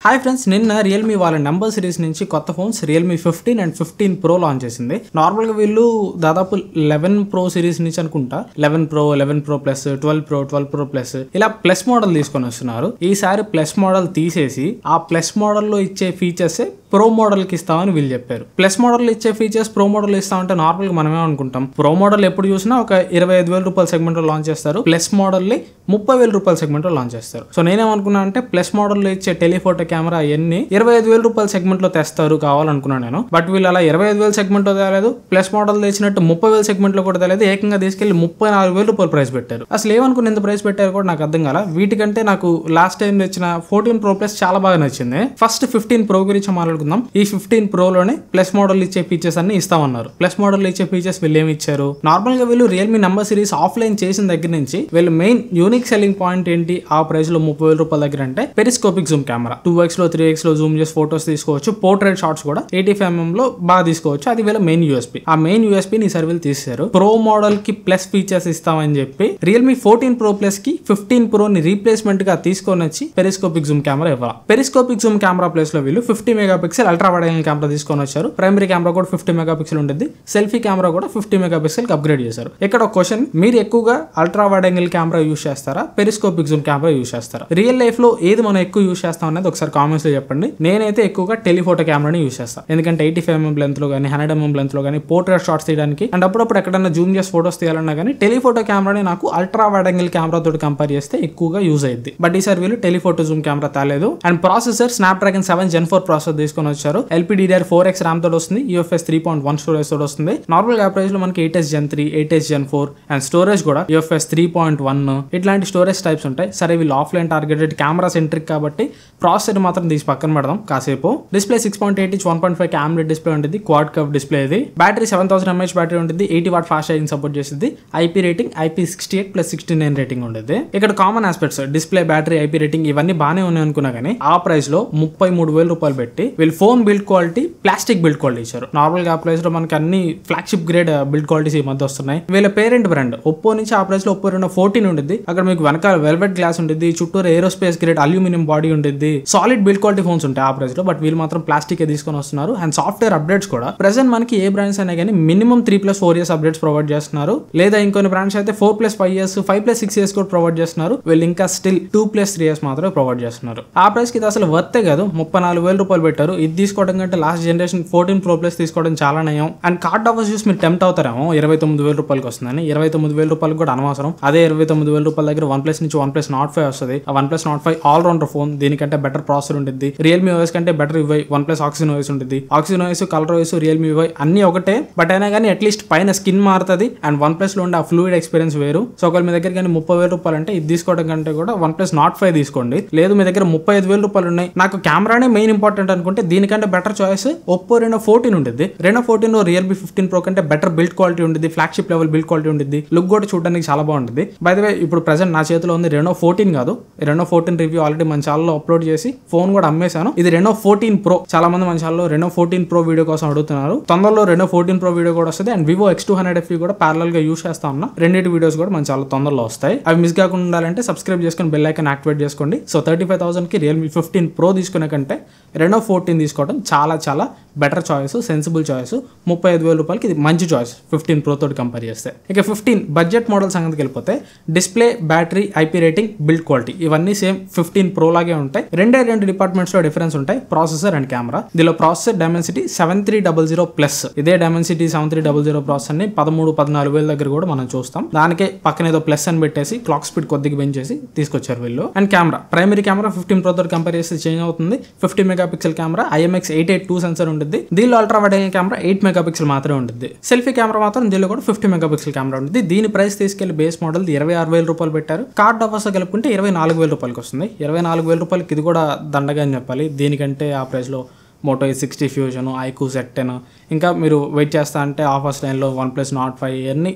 Hi friends, నిన్న Realme వాళ్ళ number series నుంచి కొత్త phones Realme 15 and 15 Pro launch చేసింది. నార్మల్గా వీళ్ళు దాదాపు 11 Pro సిరీస్ నుంచి అనుకుంటా 11 Pro, 11 Pro Plus, 12 Pro, 12 Pro Plus ఇలా ప్లస్ మోడల్ తీసుకొని వస్తున్నారు. ఈసారి ప్లస్ మోడల్ తీసేసి ఆ ప్లస్ మోడల్లో ఇచ్చే ఫీచర్స్ ప్రో మోడల్కి ఇస్తామని వీళ్ళు చెప్పారు. ప్లస్ మోడల్ ఇచ్చే ఫీచర్స్ ప్రో మోడల్ ఇస్తామంటే నార్మల్గా మనమే అనుకుంటాం ప్రో మోడల్ ఎప్పుడు చూసినా ఒక 25,000 రూపాయల సెగ్మెంట్లో లాంచ్ చేస్తారు. ప్లస్ మోడల్ని 30,000 రూపాయల సెగ్మెంట్లో లాంచ్ చేస్తారు. సో నేనేమనుకున్నా అంటే ప్లస్ మోడల్లో ఇచ్చే టెలిఫోటో కెమెరా అవన్నీ 25,000 రూపాయల సెగ్మెంట్లో తెస్తారు కావాలనుకున్నాను నేను. బట్ వీళ్ళు అలా 25,000 సెగ్మెంట్లో తేలేదు, ప్లస్ మోడల్ తెచ్చినట్టు 30,000 సెగ్మెంట్లో కూడా తెలియదు, ఏకంగా తీసుకెళ్లి 34,000 రూపాయలు ప్రైస్ పెట్టారు. అసలు ఏమనుకుని ఇంత ప్రైస్ పెట్టారు కూడా నాకు అర్థం కాల. వీటికంటే నాకు లాస్ట్ టైం తెచ్చిన 14 Pro Plus చాలా బాగా నచ్చింది. ఫస్ట్ 15 Pro గురించి మాట్లాడుకుందాం. ఈ 15 Pro లోనే ప్లస్ మోడల్ ఇచ్చే ఫీచర్స్ అన్ని ఇస్తామన్నారు. ప్లస్ మోడల్ ఇచ్చే ఫీచర్స్ వీళ్ళు ఏమి ఇచ్చారు? నార్మల్ గా వీళ్ళు రియల్మీ నంబర్ సిరీస్ ఆఫ్లైన్ చేసిన దగ్గర నుంచి వీళ్ళు మెయిన్ యూనిక్ సెల్లింగ్ పాయింట్ ఏంటి ఆ ప్రైస్ లో 30,000 రూపాయల దగ్గర అంటే పెరిస్కోపిక్ జూమ్ కెమెరా. 2x లో 3x లో జూమ్ చేసి ఫోటోస్ తీసుకోవచ్చు. పోర్ట్రేట్ షాట్స్ కూడా 85mm లో బాగా తీసుకోవచ్చు. అది వీళ్ళ మెయిన్ యూఎస్పీ. ఆ మెయిన్ యూఎస్పీ ని ఈసారి వీళ్ళు తీశారు. ప్రో మోడల్ కి ప్లస్ ఫీచర్స్ ఇస్తామని చెప్పి రియల్మీ 14 Pro Plus కి 15 Pro ని రీప్లేస్మెంట్ గా తీసుకొని వచ్చి పెరిస్కోపిక్ జూమ్ కెమెరా ఇవ్వాలి. పెరిస్కోపిక్ జూమ్ కెమెరా ప్లేస్ లో వీళ్ళు 50 megapixel ultra wide angle camera తీసుకొని వచ్చారు. ప్రైమరీ కెమెరా కూడా 50 మెగాపిక్సెల్ ఉంటుంది. సెల్ఫీ కెమెరా కూడా 50 మెగాపిక్సెల్ అప్గ్రేడ్ చేశారు. ఇక్కడ ఒక క్వశ్చన్, మీరు ఎక్కువగా ultra wide angle camera use చేస్తారా, పెరిస్కోపిక్ జూమ్ కెమెరా యూస్ చేస్తారా? రియల్ లైఫ్ లో ఏది మనం ఎక్కువ యూస్ చేస్తాం అనేది ఒకసారి కామెంట్స్ లో చెప్పండి. నేనైతే ఎక్కువగా టెలిఫోటో కెమెరాని యూస్ చేస్తాను. ఎందుకంటే 85mm లెంత్ లో కానీ 100mm లెంత్ లో కానీ పోర్ట్రేట్ షాట్స్ తీయడానికి అండ్ అప్పుడప్పుడు ఎక్కడన్నా జూమ్ చేసి ఫోటోస్ తీయాలన్నా కానీ టెలిఫోటో కెమెరాని నాకు అల్ట్రా వైడ్ యాంగిల్ కెమెరా తోటి కంపేర్ చేస్తే ఎక్కువగా యూజ్ అయ్యింది. బట్ ఈసారి వీళ్ళు టెలిఫోటో జూమ్ కెమెరా తేలేదు. And processor Snapdragon 7 Gen 4 processor తీసుకొని వచ్చారు. LPDDR4X RAM తోటి వస్తుంది. UFS 3.1 స్టోరేజ్ తోటి వస్తుంది. నార్మల్ గా ప్రైస్ లో మనకి 8S Gen 3, 8S Gen 4 and storage కూడా UFS 3.1 ఇట్లాంటి స్టోరేజ్ టైప్స్ ఉంటాయి. సరే వీళ్ళు ఆఫ్లైన్ టార్గెటెడ్ కెమెరా సెంట్రిక్ కాబట్టి ప్రాసెసర్ మాత్రం తీసి పక్కన పెడదాం కాసేపు. డిస్ప్లే 6.8 inch 1.5 AMOLED డిస్ప్లే ఉంటుంది. క్వాడ్ కర్వ్ డిస్ప్లే ఇది. బ్యాటరీ 7000 mAh బ్యాటరీ ఉంటుంది. 80 వాట్ ఫాస్ట్ ఛార్జింగ్ సపోర్ట్ చేస్తుంది. IP రేటింగ్ IP68+69 రేటింగ్ ఉంటుంది. ఇక్కడ common aspects display, battery, IP rating ఇవన్నీ బాగానే ఉన్నాయి అనుకున్నా కానీ ఆ ప్రైస్ లో 33,000 రూపాయలు పెట్టి వీళ్ళు phone build quality plastic build quality ఇచ్చారు. నార్మల్ గా ఆ ప్రైస్ లో మనకి అన్ని ఫ్లాగ్షిప్ గ్రేడ్ బిల్డ్ క్వాలిటీస్ ఈ మధ్య వస్తున్నాయి. వీళ్ళ పేరెంట్ బ్రాండ్ ఒప్పో నుంచి ఆ ప్రైస్ లో ఒప్పో Reno 14 ఉంటుంది. అక్కడ మీకు వెనకాల వెల్వెట్ గ్లాస్ ఉంటుంది, చుట్టూరు ఏరోస్పేస్ గ్రేడ్ అల్యూమినియం బాడీ ఉంటుంది. సాలిడ్ బిల్డ్ క్వాలిటీ ఫోన్స్ ఉంటాయి ఆ ప్రైస్ లో. బట్ వీళ్ళు మాత్రం ప్లాస్టిక్ తీసుకొని వస్తున్నారు. అండ్ సాఫ్ట్వేర్ అప్డేట్స్ కూడా ప్రెసెంట్ మనకి ఏ బ్రాండ్స్ అయినా కానీ మినిమం 3+4 years అప్డేట్స్ ప్రొవైడ్ చేస్తున్నారు. లేదా ఇంకొన్ని బ్రాండ్స్ అయితే 4+5 years, 5+6 years కూడా ప్రొవైడ్ చేస్తున్నారు. వీళ్ళు ఇంకా స్టిల్ 2+3 years మాత్రమే ప్రొవైడ్ చేస్తున్నారు. ఆ ప్రైస్ కి ఇది అసలు వర్తే కాదు. 34,000 రూపాయలు పెట్టారు. ఇది తీసుకోవడం కంటే లాస్ట్ జనరేషన్ 14 Pro Plus తీసుకోవడం చాలా నయం. అండ్ కార్డ్ ఆఫర్స్ చూసి మీరు టెంప్ట్ అవుతారేమో 29,000 రూపాయలకి వస్తుందని. 29,000 రూపాయలకు కూడా అనవసరం. అదే 29,000 రూపాయల దగ్గర OnePlus నుంచి OnePlus Nord 5 వస్తుంది. ఆ OnePlus Nord 5 all rounder phone. దీనికంటే బెటర్ ప్రాసెసర్ ఉంటుంది. రియల్మీ OS కంటే better UI, OnePlus Oxygen OS ఉంటుంది. Oxygen OS, colour OS, Realme UI అన్ని ఒకటే. బట్ అయినా కానీ అట్లీస్ట్ పైన స్కిన్ మారుతుంది. అండ్ OnePlus లో ఉండే ఆ ఫ్లూయిడ్ ఎక్స్పీరియన్స్ వేరు. సో ఒకవేళ మీ దగ్గర కానీ 30,000 రూపాయలు అంటే ఇది తీసుకోవడం కంటే కూడా OnePlus Nord 5 తీసుకోండి. లేదు మీ దగ్గర 35,000 రూపాయలు ఉన్నాయి, నాకు కెమెరానే మెయిన్ ఇంపార్టెంట్ అనుకుంటే దీనికంటే బెటర్ చాయిస్ ఒప్పో Reno 14 ఉంటుంది. Reno 14 లో రియల్మీ 15 Pro కంటే బెటర్ బిల్డ్ క్వాలిటీ ఉంటుంది. ఫ్లాగ్షిప్ లెవెల్ బిల్డ్ క్వాలిటీ ఉంటుంది. లుక్ కూడా చూడడానికి చాలా బాగుంటుంది. బై ద వే ఇప్పుడు ప్రెసెంట్ నా చేతిలో ఉంది Reno 14 కాదు. Reno 14 రివ్యూ ఆల్రెడీ మన ఛానల్లో అప్లోడ్ చేసి ఫోన్ కూడా అమ్మేశాను. ఇది Reno 14 Pro. చాలా మంది మన ఛానల్లో Reno 14 Pro వీడియో కోసం అడుగుతున్నారు. తొందరలో Reno 14 Pro వీడియో కూడా వస్తుంది. అండ్ Vivo X200 FE కూడా ప్యారలల్ గా యూస్ చేస్తా ఉన్నా. రెండింటి వీడియోస్ కూడా మన చాలా తొందరలో వస్తాయి. అవి మిస్ కాకుండా ఉండాలంటే సబ్స్క్రైబ్ చేసుకొని బెల్ ఐకాన్ యాక్టివేట్ చేసుకోండి. సో 35,000 కి రియల్మీ 15 Pro తీసుకునే కంటే Reno 14 తీసుకోవడం చాలా బెటర్ చాయిస్, సెన్సిబుల్ చాయిస్. 35,000 రూపాయలకి ఇది మంచి చాయిస్ 15 Pro తోటి కంపేర్ చేస్తే. ఇక 15 బడ్జెట్ మోడల్ సంగతికి వెళ్ళిపోతే display, battery, IP rating, build quality ఇవన్నీ సేమ్ 15 Pro లాగే ఉంటాయి. రెండు డిపార్ట్మెంట్స్ లో డిఫరెన్స్ ఉంటాయి, ప్రాసెసర్ అండ్ కెమెరా. దీనిలో ప్రాసెసర్ Dimensity 7300+. ఇదే Dimensity 7300 ప్రాసెసర్ ని 13-14,000 దగ్గర కూడా మనం చూస్తాం. దానికే పక్కన ఏదో ప్లస్ అని పెట్టేసి క్లాక్ స్పీడ్ కొద్దిగా పెంచేసి తీసుకొచ్చారు వీళ్ళు. And camera, primary camera 15 Pro తోటి కంపేర్ చేస్తే చేంజ్ అవుతుంది. 50 మెగాపిక్సెల్ కెమెరా, IMX882 సెన్సర్ ఉంటుంది. దీనిలో ultra wide angle camera 8 megapixel మాత్రమే ఉంటుంది. సెల్ఫీ కెమెరా మాత్రం దీనిలో కూడా 50 మెగాపిక్సెల్ కెమెరా ఉంటుంది. దీని ప్రైస్ తీసుకెళ్లి బేస్ మోడల్ 26,000 రూపాయలు పెట్టారు. కార్డ్ ఆఫర్స్ కలుపుకుంటే 24,000 రూపాయలకి వస్తుంది. 24,000 రూపాయలకి ఇది కూడా దండగా అని చెప్పాలి. దీనికంటే ఆ ప్రైస్ లో Moto E60 Fusion, iQOO Z10 ఇంకా మీరు వెయిట్ చేస్తా అంటే ఆఫర్స్ టైంలో OnePlus Nord 5 ఇవన్నీ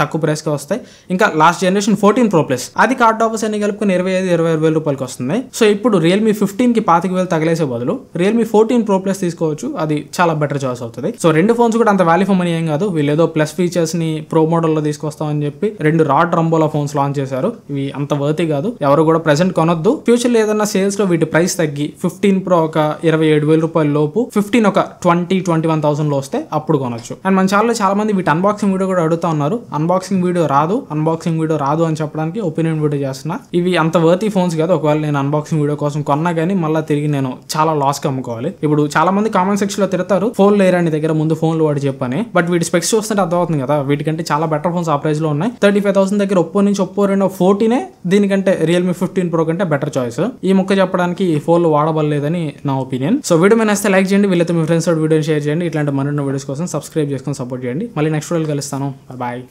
తక్కువ ప్రైస్కి వస్తాయి. ఇంకా లాస్ట్ జనరేషన్ 14 Pro Plus అది కార్డ్ ఆఫర్స్ అన్ని కలుపుకొని 25-26 వేల రూపాయలకి వస్తుంది. సో ఇప్పుడు Realme 15కి 25,000 తగిలేసే బదులు Realme 14 Pro Plus తీసుకోవచ్చు. అది చాలా బెటర్ చాయిస్ అవుతుంది. సో రెండు ఫోన్స్ కూడా అంత వాల్యూ ఫర్ మనీ ఏం కాదు. వీళ్ళు ఏదో ప్లస్ ఫీచర్స్ ని ప్రో మోడల్లో తీసుకొస్తామని చెప్పి 2 రాడ్ రంబోలా ఫోన్స్ లాంచ్ చేశారు. ఇవి అంత వర్తి కాదు, ఎవరు కూడా ప్రెసెంట్ కొనొద్దు. ఫ్యూచర్ లో ఏదైనా సేల్స్ లో వీటి ప్రైస్ తగ్గి 15 Pro ఒక 27,000 రూపాయల లోపు, 15 ఒక 20-21,000 లో వస్తే అప్పుడు కొనొచ్చు. అండ్ మన ఛానల్లో చాలా మంది వీటి అన్బాక్సింగ్ వీడియో కూడా అడుగుతా ఉన్నారు. అన్బాక్సింగ్ వీడియో రాదు అని చెప్పడానికి ఒపీనియన్ వీడియో చేస్తున్నా. ఇవి అంత వర్తి ఫోన్స్ కాదు. ఒకవేళ నేను అన్బాక్సింగ్ వీడియో కోసం కొన్నా కానీ మళ్ళీ తిరిగి నేను చాలా లాస్ కి అమ్ముకోవాలి. ఇప్పుడు చాలా మంది కామెంట్ సెక్షన్ లో తిడతారు ఫోన్ లేరా నీ దగ్గర, ముందు ఫోన్లు వాడి చెప్పని. బట్ వీటి స్పెక్స్ చూస్తుంటే అర్థమవుతుంది కదా, వీటికంటే చాలా బెటర్ ఫోన్స్ ఆ ప్రైస్ లో ఉన్నాయి. 35,000 దగ్గర ఒప్పో నుంచి ఒప్పో Reno 14 దీనికంటే Realme 15 Pro కంటే బెటర్ చాయిస్. ఈ ముక్క చెప్పడానికి ఈ ఫోన్లు వాడబడలేదని నా ఒపీనియన్. సో వీడియో మీద నచ్చితే లైక్ చేయండి, వీళ్ళతో మీ ఫ్రెండ్స్ వీడియో షేర్ చేయండి. ఇట్లాంటి మరిన్ని వీడియోస్ కోసం సబ్స్క్రైబ్ చేసుకొని సపోర్ట్ చేయండి. మళ్ళీ నెక్స్ట్ వీడియోలో కలుస్తాను. బాయ్.